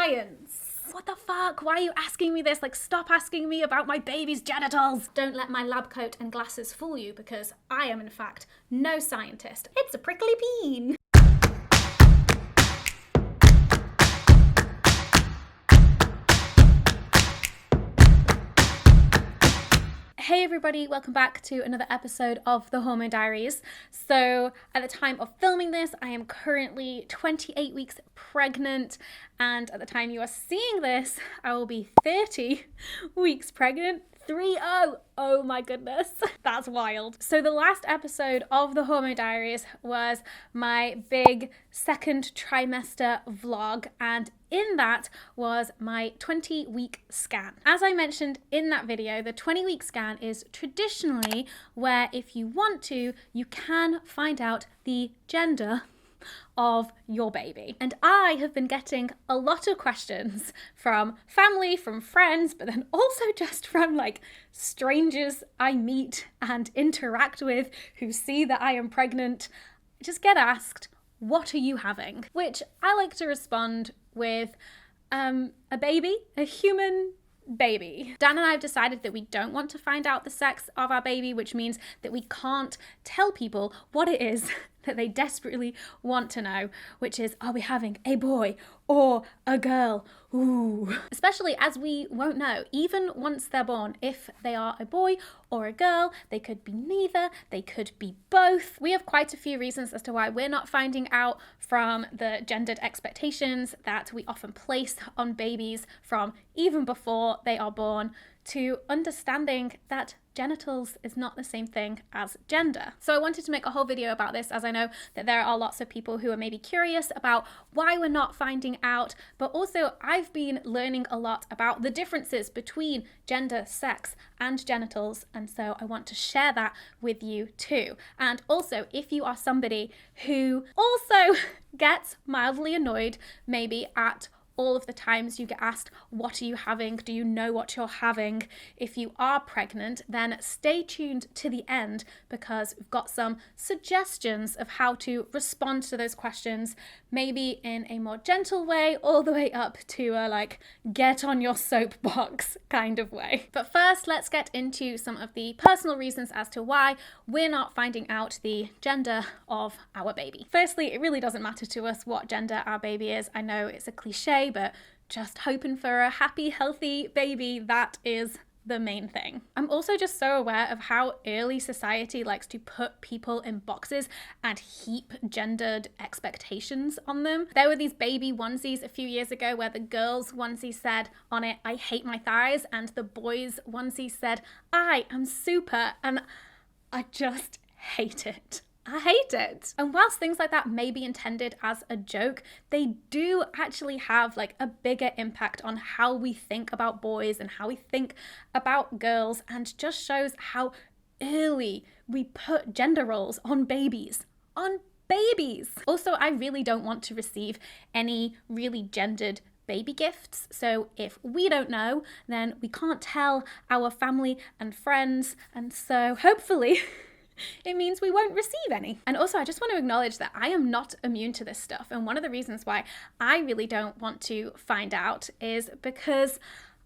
science. What the fuck? Why are you asking me this? Like, stop asking me about my baby's genitals. Don't let my lab coat and glasses fool you, because I am in fact no scientist. It's a prickly bean. Hey everybody, welcome back to another episode of the Hormone Diaries. So at the time of filming this, I am currently 28 weeks pregnant, and at the time you are seeing this, I will be 30 weeks pregnant. 3-0. Oh my goodness. That's wild. So the last episode of the Hormone Diaries was my big second trimester vlog, and in that was my 20-week scan. As I mentioned in that video, the 20-week scan is traditionally where, if you want to, you can find out the gender of your baby. And I have been getting a lot of questions from family, from friends, but then also just from like strangers I meet and interact with who see that I am pregnant. Just get asked, what are you having? Which I like to respond with a baby, a human baby. Dan and I have decided that we don't want to find out the sex of our baby, which means that we can't tell people what it is that they desperately want to know, which is, are we having a boy or a girl? Ooh. Especially as we won't know, even once they're born, if they are a boy or a girl. They could be neither, they could be both. We have quite a few reasons as to why we're not finding out, from the gendered expectations that we often place on babies from even before they are born, to understanding that genitals is not the same thing as gender. So I wanted to make a whole video about this, as I know that there are lots of people who are maybe curious about why we're not finding out, but also I've been learning a lot about the differences between gender, sex, and genitals, and so I want to share that with you too. And also, if you are somebody who also gets mildly annoyed maybe at all of the times you get asked, what are you having? Do you know what you're having? If you are pregnant, then stay tuned to the end, because we've got some suggestions of how to respond to those questions, maybe in a more gentle way, all the way up to a like, get on your soapbox kind of way. But first, let's get into some of the personal reasons as to why we're not finding out the gender of our baby. Firstly, it really doesn't matter to us what gender our baby is. I know it's a cliche, but just hoping for a happy, healthy baby, that is the main thing. I'm also just so aware of how early society likes to put people in boxes and heap gendered expectations on them. There were these baby onesies a few years ago where the girls' onesie said on it, "I hate my thighs," and the boys' onesie said, "I am super," and I just hate it. I hate it. And whilst things like that may be intended as a joke, they do actually have like a bigger impact on how we think about boys and how we think about girls, and just shows how early we put gender roles on babies. On babies. Also, I really don't want to receive any really gendered baby gifts. So if we don't know, then we can't tell our family and friends. And so hopefully it means we won't receive any. And also, I just want to acknowledge that I am not immune to this stuff. And one of the reasons why I really don't want to find out is because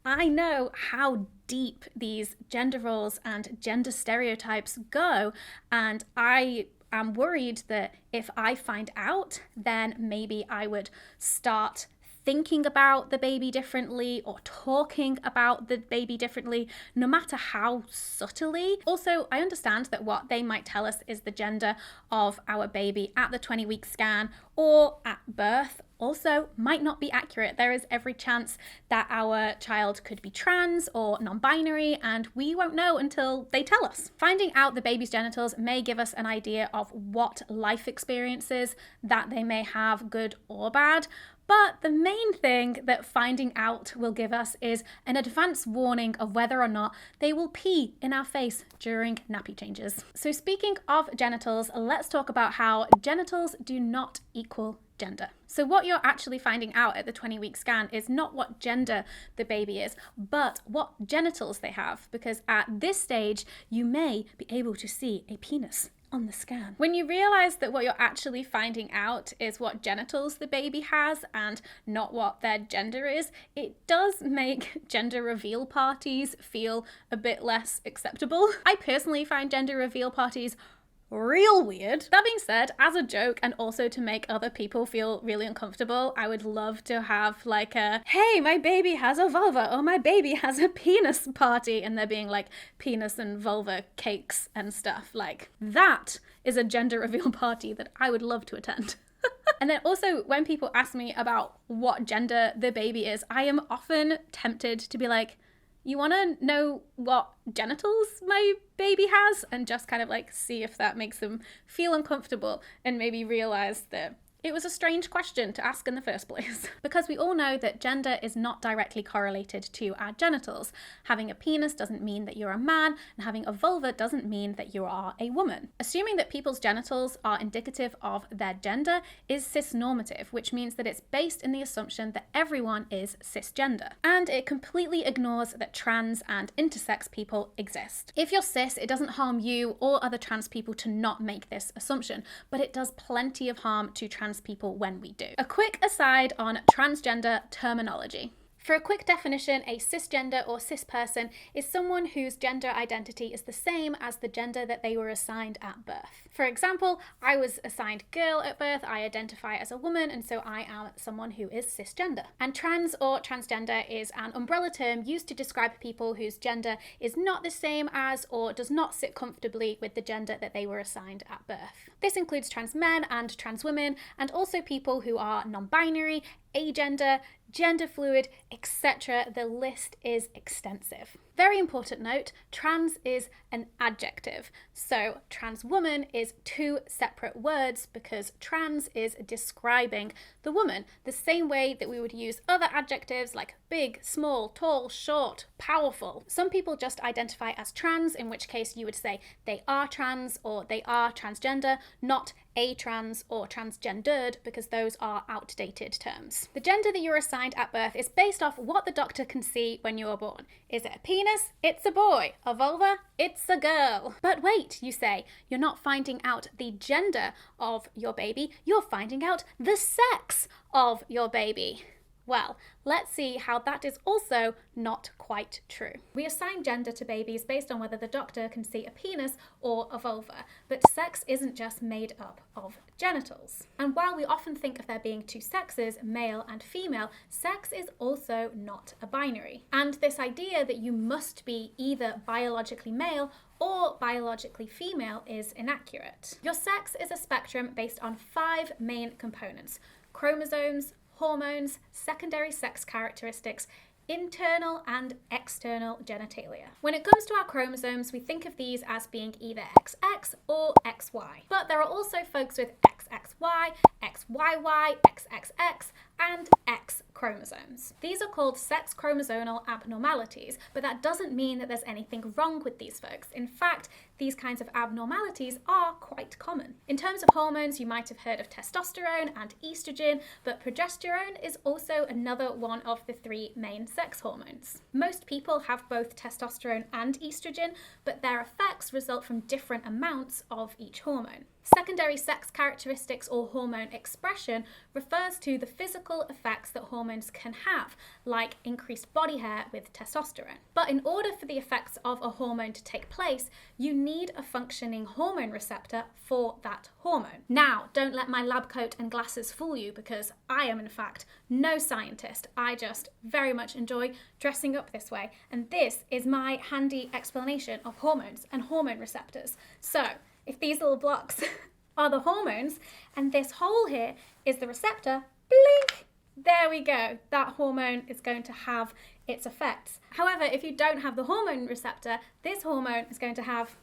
I know how deep these gender roles and gender stereotypes go. And I am worried that if I find out, then maybe I would start thinking about the baby differently or talking about the baby differently, no matter how subtly. Also, I understand that what they might tell us is the gender of our baby at the 20-week scan or at birth also might not be accurate. There is every chance that our child could be trans or non-binary, and we won't know until they tell us. Finding out the baby's genitals may give us an idea of what life experiences that they may have, good or bad. But the main thing that finding out will give us is an advance warning of whether or not they will pee in our face during nappy changes. So speaking of genitals, let's talk about how genitals do not equal gender. So what you're actually finding out at the 20-week scan is not what gender the baby is, but what genitals they have, because at this stage you may be able to see a penis on the scan. When you realize that what you're actually finding out is what genitals the baby has and not what their gender is, it does make gender reveal parties feel a bit less acceptable. I personally find gender reveal parties real weird. That being said, as a joke and also to make other people feel really uncomfortable, I would love to have like a, hey, my baby has a vulva or my baby has a penis party, and there being like penis and vulva cakes and stuff. Like, that is a gender reveal party that I would love to attend. And then also when people ask me about what gender the baby is, I am often tempted to be like, you want to know what genitals my baby has? And just kind of like see if that makes them feel uncomfortable and maybe realize that it was a strange question to ask in the first place. Because we all know that gender is not directly correlated to our genitals. Having a penis doesn't mean that you're a man, and having a vulva doesn't mean that you are a woman. Assuming that people's genitals are indicative of their gender is cisnormative, which means that it's based in the assumption that everyone is cisgender. And it completely ignores that trans and intersex people exist. If you're cis, it doesn't harm you or other trans people to not make this assumption, but it does plenty of harm to trans people when we do. A quick aside on transgender terminology. For a quick definition, a cisgender or cis person is someone whose gender identity is the same as the gender that they were assigned at birth. For example, I was assigned girl at birth, I identify as a woman, and so I am someone who is cisgender. And trans or transgender is an umbrella term used to describe people whose gender is not the same as or does not sit comfortably with the gender that they were assigned at birth. This includes trans men and trans women, and also people who are non-binary, agender, gender fluid, etc. The list is extensive. Very important note, trans is an adjective. So trans woman is two separate words because trans is describing the woman, the same way that we would use other adjectives like big, small, tall, short, powerful. Some people just identify as trans, in which case you would say they are trans or they are transgender, not a trans or transgendered, because those are outdated terms. The gender that you're assigned at birth is based off what the doctor can see when you are born. Is it a penis? It's a boy. A vulva? It's a girl. But wait, you say, you're not finding out the gender of your baby, you're finding out the sex of your baby. Well, let's see how that is also not quite true. We assign gender to babies based on whether the doctor can see a penis or a vulva, but sex isn't just made up of genitals. And while we often think of there being two sexes, male and female, sex is also not a binary. And this idea that you must be either biologically male or biologically female is inaccurate. Your sex is a spectrum based on 5 main components: chromosomes, hormones, secondary sex characteristics, internal and external genitalia. When it comes to our chromosomes, we think of these as being either XX or XY. But there are also folks with XXY, XYY, XXX, and X chromosomes. These are called sex chromosomal abnormalities, but that doesn't mean that there's anything wrong with these folks. In fact, these kinds of abnormalities are quite common. In terms of hormones, you might have heard of testosterone and estrogen, but progesterone is also another one of the 3 main sex hormones. Most people have both testosterone and estrogen, but their effects result from different amounts of each hormone. Secondary sex characteristics or hormone expression refers to the physical effects that hormones can have, like increased body hair with testosterone. But in order for the effects of a hormone to take place, you need a functioning hormone receptor for that hormone. Now, don't let my lab coat and glasses fool you, because I am in fact no scientist. I just very much enjoy dressing up this way, and this is my handy explanation of hormones and hormone receptors. So, if these little blocks are the hormones, and this hole here is the receptor, blink, there we go. That hormone is going to have its effects. However, if you don't have the hormone receptor, this hormone is going to have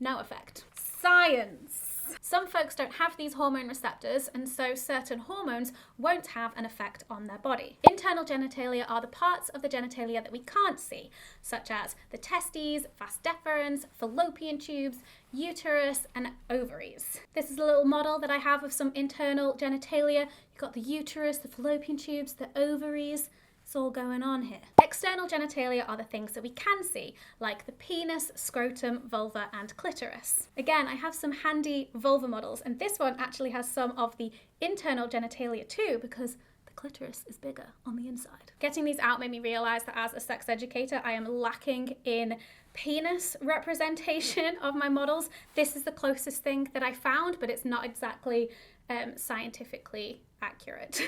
no effect. Science! Some folks don't have these hormone receptors, and so certain hormones won't have an effect on their body. Internal genitalia are the parts of the genitalia that we can't see, such as the testes, vas deferens, fallopian tubes, uterus, and ovaries. This is a little model that I have of some internal genitalia. You've got the uterus, the fallopian tubes, the ovaries. What's all going on here? External genitalia are the things that we can see, like the penis, scrotum, vulva, and clitoris. Again, I have some handy vulva models, and this one actually has some of the internal genitalia too, because the clitoris is bigger on the inside. Getting these out made me realize that as a sex educator, I am lacking in penis representation of my models. This is the closest thing that I found, but it's not exactly scientifically accurate.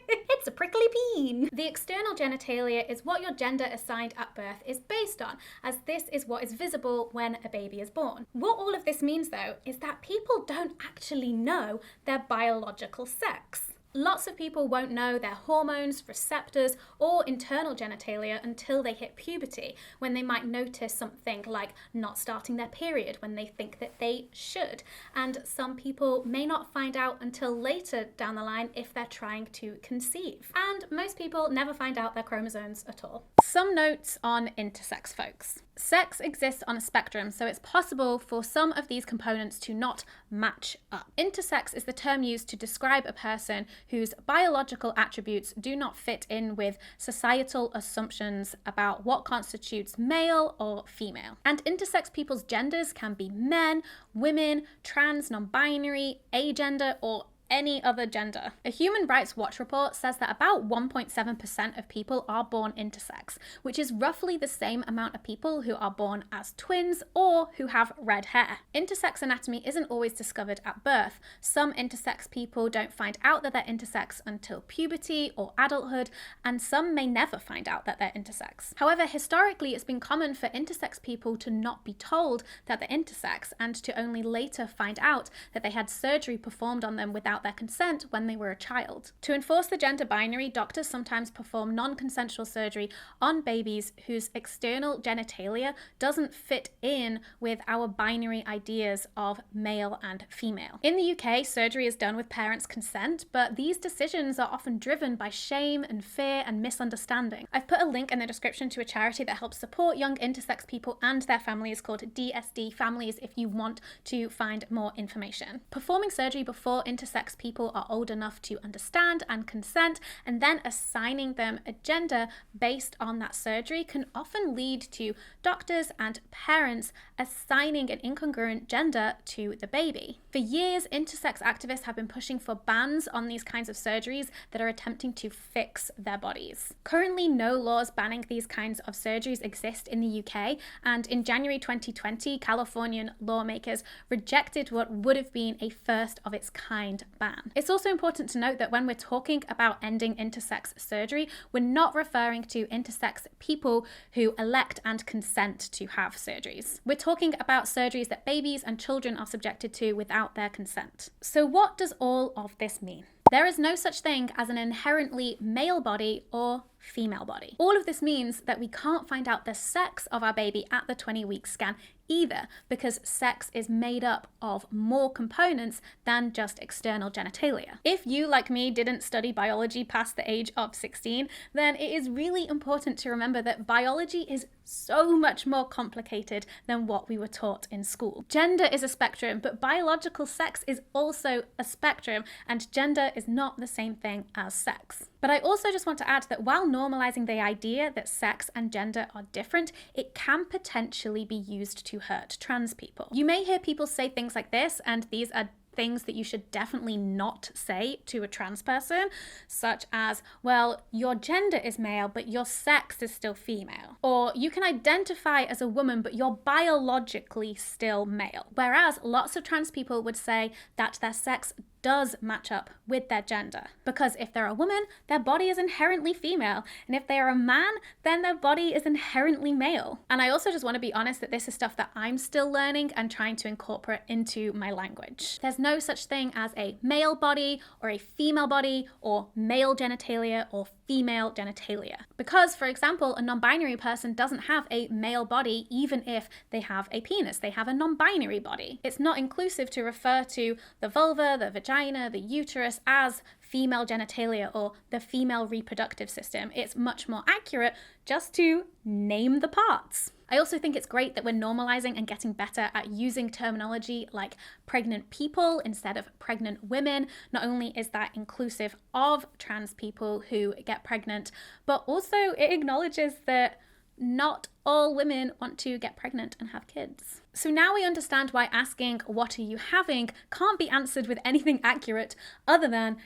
It's a prickly peen. The external genitalia is what your gender assigned at birth is based on, as this is what is visible when a baby is born. What all of this means, though, is that people don't actually know their biological sex. Lots of people won't know their hormones, receptors, or internal genitalia until they hit puberty, when they might notice something like not starting their period when they think that they should. And some people may not find out until later down the line if they're trying to conceive. And most people never find out their chromosomes at all. Some notes on intersex folks. Sex exists on a spectrum, so it's possible for some of these components to not match up. Intersex is the term used to describe a person whose biological attributes do not fit in with societal assumptions about what constitutes male or female. And intersex people's genders can be men, women, trans, non-binary, agender, or any other gender. A Human Rights Watch report says that about 1.7% of people are born intersex, which is roughly the same amount of people who are born as twins or who have red hair. Intersex anatomy isn't always discovered at birth. Some intersex people don't find out that they're intersex until puberty or adulthood, and some may never find out that they're intersex. However, historically, it's been common for intersex people to not be told that they're intersex and to only later find out that they had surgery performed on them without their consent when they were a child. To enforce the gender binary, doctors sometimes perform non-consensual surgery on babies whose external genitalia doesn't fit in with our binary ideas of male and female. In the UK, surgery is done with parents' consent, but these decisions are often driven by shame and fear and misunderstanding. I've put a link in the description to a charity that helps support young intersex people and their families called DSD Families if you want to find more information. Performing surgery before intersex people are old enough to understand and consent, and then assigning them a gender based on that surgery can often lead to doctors and parents assigning an incongruent gender to the baby. For years, intersex activists have been pushing for bans on these kinds of surgeries that are attempting to fix their bodies. Currently, no laws banning these kinds of surgeries exist in the UK, and in January 2020, Californian lawmakers rejected what would have been a first of its kind ban. It's also important to note that when we're talking about ending intersex surgery, we're not referring to intersex people who elect and consent to have surgeries. We're talking about surgeries that babies and children are subjected to without their consent. So what does all of this mean? There is no such thing as an inherently male body or female body. All of this means that we can't find out the sex of our baby at the 20-week scan either, because sex is made up of more components than just external genitalia. If you, like me, didn't study biology past the age of 16, then it is really important to remember that biology is so much more complicated than what we were taught in school. Gender is a spectrum, but biological sex is also a spectrum, and gender is not the same thing as sex. But I also just want to add that while normalizing the idea that sex and gender are different, it can potentially be used to hurt trans people. You may hear people say things like this, and these are things that you should definitely not say to a trans person, such as, well, your gender is male, but your sex is still female. Or you can identify as a woman, but you're biologically still male. Whereas lots of trans people would say that their sex does match up with their gender, because if they're a woman, their body is inherently female, and if they are a man, then their body is inherently male. And I also just want to be honest that this is stuff that I'm still learning and trying to incorporate into my language. There's no such thing as a male body or a female body or male genitalia or female genitalia, because, for example, a non-binary person doesn't have a male body even if they have a penis. They have a non-binary body. It's not inclusive to refer to the vulva, the vagina, vagina, the uterus, as female genitalia or the female reproductive system. It's much more accurate just to name the parts. I also think it's great that we're normalizing and getting better at using terminology like pregnant people instead of pregnant women. Not only is that inclusive of trans people who get pregnant, but also it acknowledges that not all women want to get pregnant and have kids. So now we understand why asking, "What are you having?" can't be answered with anything accurate other than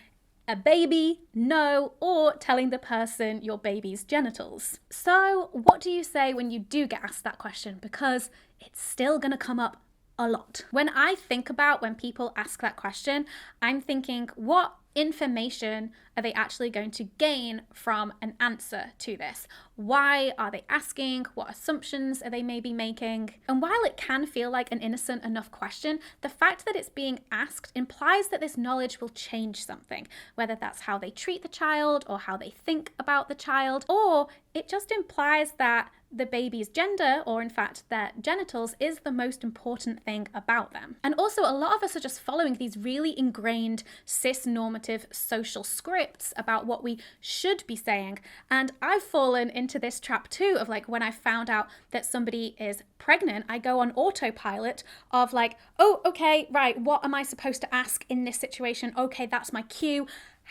a baby, no, or telling the person your baby's genitals. So what do you say when you do get asked that question? Because it's still gonna come up a lot. When I think about when people ask that question, I'm thinking, what information are they actually going to gain from an answer to this? Why are they asking? What assumptions are they maybe making? And while it can feel like an innocent enough question, the fact that it's being asked implies that this knowledge will change something, whether that's how they treat the child or how they think about the child, or it just implies that the baby's gender, or in fact their genitals, is the most important thing about them. And also a lot of us are just following these really ingrained cis-normative social scripts about what we should be saying. And I've fallen into this trap too of like when I found out that somebody is pregnant, I go on autopilot of like, oh, okay, right, what am I supposed to ask in this situation? Okay, that's my cue.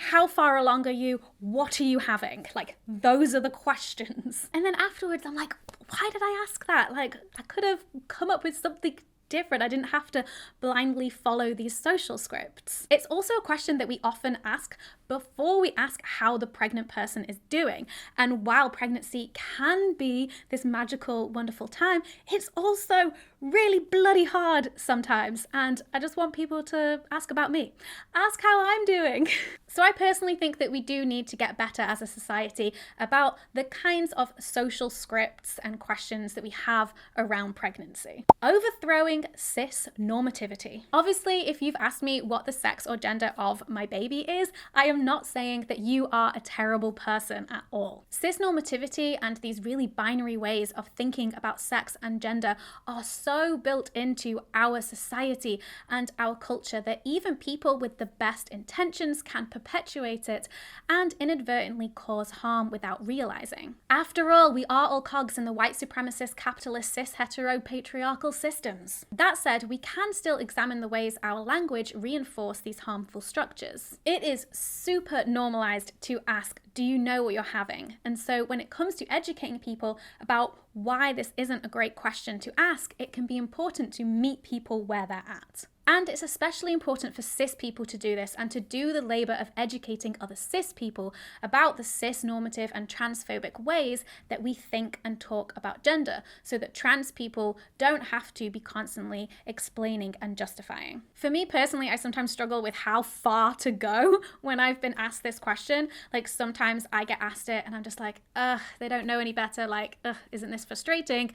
How far along are you? What are you having? Like, those are the questions. And then afterwards, I'm like, why did I ask that? Like, I could have come up with something different. I didn't have to blindly follow these social scripts. It's also a question that we often ask before we ask how the pregnant person is doing. And while pregnancy can be this magical, wonderful time, it's also really bloody hard sometimes. And I just want people to ask about me. Ask how I'm doing. So I personally think that we do need to get better as a society about the kinds of social scripts and questions that we have around pregnancy. Overthrowing cis-normativity. Obviously, if you've asked me what the sex or gender of my baby is, I am not saying that you are a terrible person at all. Cis-normativity and these really binary ways of thinking about sex and gender are so built into our society and our culture that even people with the best intentions can perpetuate it and inadvertently cause harm without realizing. After all, we are all cogs in the white supremacist, capitalist, cis, hetero, patriarchal systems. That said, we can still examine the ways our language reinforce these harmful structures. It is super normalized to ask, do you know what you're having? And so when it comes to educating people about why this isn't a great question to ask, it can be important to meet people where they're at. And it's especially important for cis people to do this and to do the labor of educating other cis people about the cis-normative and transphobic ways that we think and talk about gender, so that trans people don't have to be constantly explaining and justifying. For me personally, I sometimes struggle with how far to go when I've been asked this question. Like sometimes I get asked it and I'm just like, ugh, they don't know any better. Like, ugh, isn't this frustrating?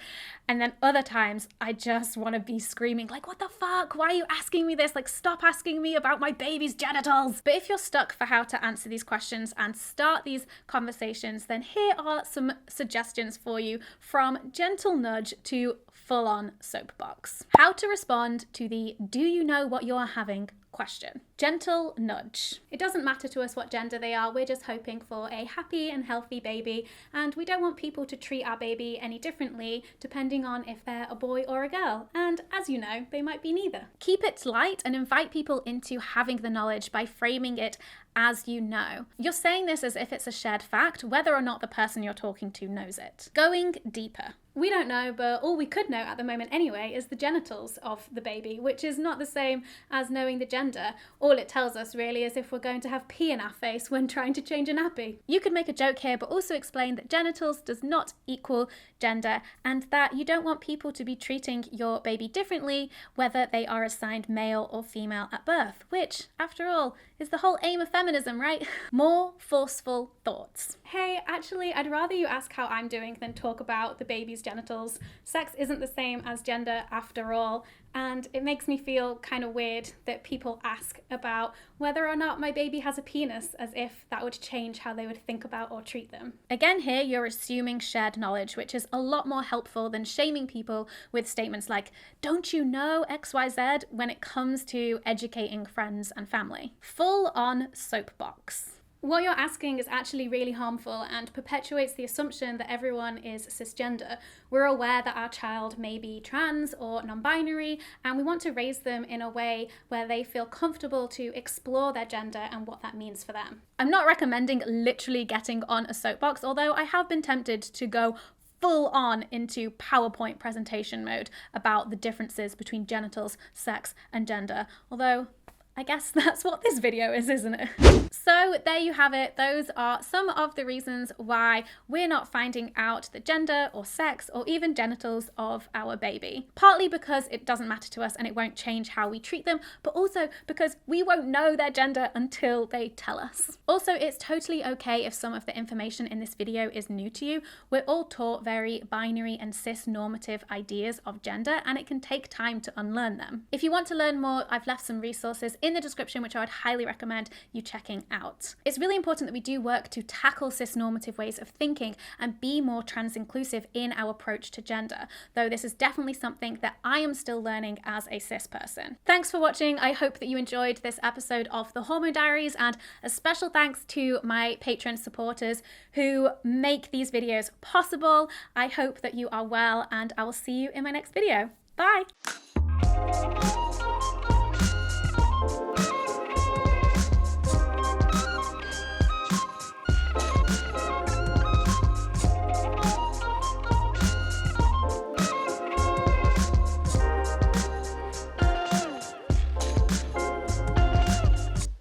And then other times I just want to be screaming like, what the fuck? Why are you asking me this? Like, stop asking me about my baby's genitals. But if you're stuck for how to answer these questions and start these conversations, then here are some suggestions for you, from gentle nudge to full-on soapbox. How to respond to the "do you know what you're having?" question. Gentle nudge. It doesn't matter to us what gender they are, we're just hoping for a happy and healthy baby, and we don't want people to treat our baby any differently depending on if they're a boy or a girl, and as you know, they might be neither. Keep it light and invite people into having the knowledge by framing it as you know. You're saying this as if it's a shared fact, whether or not the person you're talking to knows it. Going deeper. We don't know, but all we could know at the moment anyway is the genitals of the baby, which is not the same as knowing the gender. All it tells us really is if we're going to have pee in our face when trying to change a nappy. You could make a joke here, but also explain that genitals does not equal gender, and that you don't want people to be treating your baby differently whether they are assigned male or female at birth, which, after all, is the whole aim of feminism, right? More forceful thoughts. Hey, actually, I'd rather you ask how I'm doing than talk about the baby's genitals. Sex isn't the same as gender after all, and it makes me feel kind of weird that people ask about whether or not my baby has a penis, as if that would change how they would think about or treat them. Again, here you're assuming shared knowledge, which is a lot more helpful than shaming people with statements like, don't you know XYZ, when it comes to educating friends and family. Full on soapbox. What you're asking is actually really harmful and perpetuates the assumption that everyone is cisgender. We're aware that our child may be trans or non-binary, and we want to raise them in a way where they feel comfortable to explore their gender and what that means for them. I'm not recommending literally getting on a soapbox, although I have been tempted to go full on into PowerPoint presentation mode about the differences between genitals, sex, and gender, although I guess that's what this video is, isn't it? So there you have it. Those are some of the reasons why we're not finding out the gender or sex or even genitals of our baby. Partly because it doesn't matter to us and it won't change how we treat them, but also because we won't know their gender until they tell us. Also, it's totally okay if some of the information in this video is new to you. We're all taught very binary and cis-normative ideas of gender, and it can take time to unlearn them. If you want to learn more, I've left some resources in the description which I would highly recommend you checking out. It's really important that we do work to tackle cis-normative ways of thinking and be more trans-inclusive in our approach to gender, though this is definitely something that I am still learning as a cis person. Thanks for watching. I hope that you enjoyed this episode of the Hormone Diaries, and a special thanks to my Patreon supporters who make these videos possible. I hope that you are well, and I will see you in my next video. Bye!